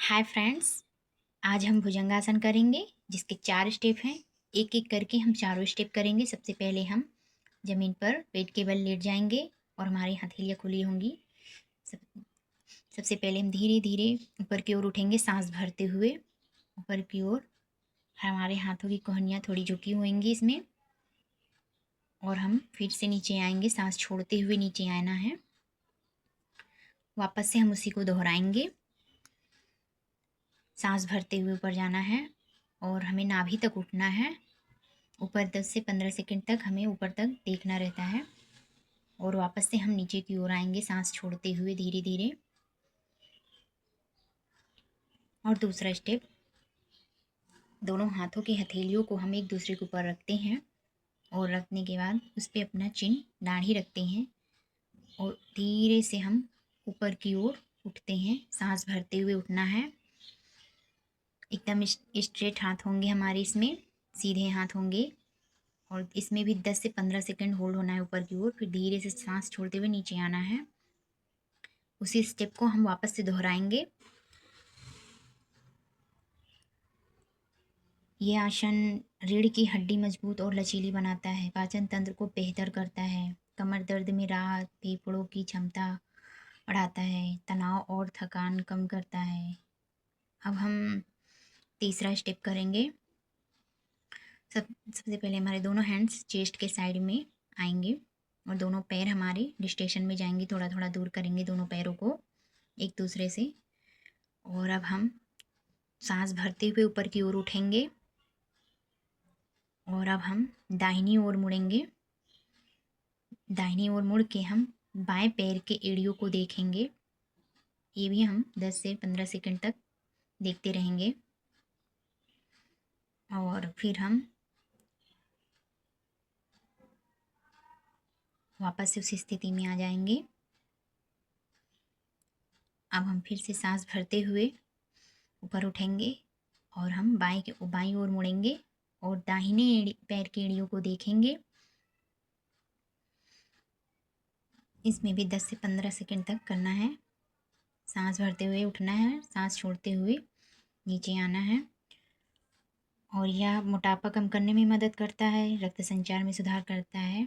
Hi friends, आज हम भुजंगासन करेंगे जिसके 4 स्टेप हैं। एक एक करके हम चारों स्टेप करेंगे। सबसे पहले हम ज़मीन पर पेट के बल लेट जाएंगे और हमारी हथेलियाँ खुली होंगी। सब सबसे पहले हम धीरे धीरे ऊपर की ओर उठेंगे, सांस भरते हुए ऊपर की ओर। हमारे हाथों की कोहनियाँ थोड़ी झुकी होंगी इसमें, और हम फिर से नीचे आएंगे, सांस छोड़ते हुए नीचे आना है। वापस से हम उसी को दोहराएंगे, सांस भरते हुए ऊपर जाना है और हमें नाभि तक उठना है। ऊपर 10 से 15 सेकंड तक हमें ऊपर तक देखना रहता है और वापस से हम नीचे की ओर आएंगे, सांस छोड़ते हुए धीरे धीरे। और दूसरा स्टेप, दोनों हाथों की हथेलियों को हम एक दूसरे के ऊपर रखते हैं और रखने के बाद उस पर अपना चिन दाढ़ी रखते हैं और धीरे से हम ऊपर की ओर उठते हैं। सांस भरते हुए उठना है। एकदम स्ट्रेट हाथ होंगे हमारे, इसमें सीधे हाथ होंगे और इसमें भी 10 से 15 सेकंड होल्ड होना है ऊपर की ओर। फिर धीरे से सांस छोड़ते हुए नीचे आना है। उसी स्टेप को हम वापस से दोहराएंगे। ये आसन रीढ़ की हड्डी मजबूत और लचीली बनाता है, पाचन तंत्र को बेहतर करता है, कमर दर्द में राहत, फेफड़ों की क्षमता बढ़ाता है, तनाव और थकान कम करता है। अब हम तीसरा स्टेप करेंगे। सबसे पहले हमारे दोनों हैंड्स चेस्ट के साइड में आएंगे और दोनों पैर हमारे डिस्टेंशन में जाएंगे, थोड़ा थोड़ा दूर करेंगे दोनों पैरों को एक दूसरे से। और अब हम सांस भरते हुए ऊपर की ओर उठेंगे और अब हम दाहिनी ओर मुड़ेंगे। दाहिनी ओर मुड़ के हम बाएं पैर के एड़ियों को देखेंगे। ये भी हम 10 से 15 सेकंड तक देखते रहेंगे और फिर हम वापस से उसी स्थिति में आ जाएंगे। अब हम फिर से सांस भरते हुए ऊपर उठेंगे और हम बाईं ओर मुड़ेंगे और दाहिने पैर की एड़ियों को देखेंगे। इसमें भी 10 से 15 सेकंड तक करना है। सांस भरते हुए उठना है, सांस छोड़ते हुए नीचे आना है। और यह मोटापा कम करने में मदद करता है, रक्त संचार में सुधार करता है।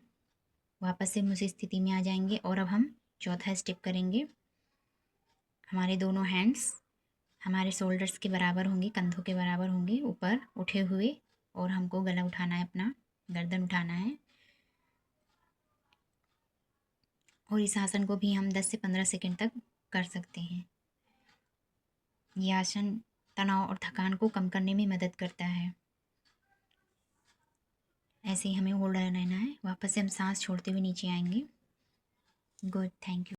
वापस से हम उसी स्थिति में आ जाएंगे और अब हम चौथा स्टेप करेंगे। हमारे दोनों हैंड्स हमारे शोल्डर्स के बराबर होंगे, कंधों के बराबर होंगे, ऊपर उठे हुए, और हमको गला उठाना है, अपना गर्दन उठाना है। और इस आसन को भी हम 10 से 15 सेकंड तक कर सकते हैं। यह आसन तनाव और थकान को कम करने में मदद करता है। ऐसे ही हमें होल्ड रहना है। वापस से हम सांस छोड़ते हुए नीचे आएंगे। Good, thank you.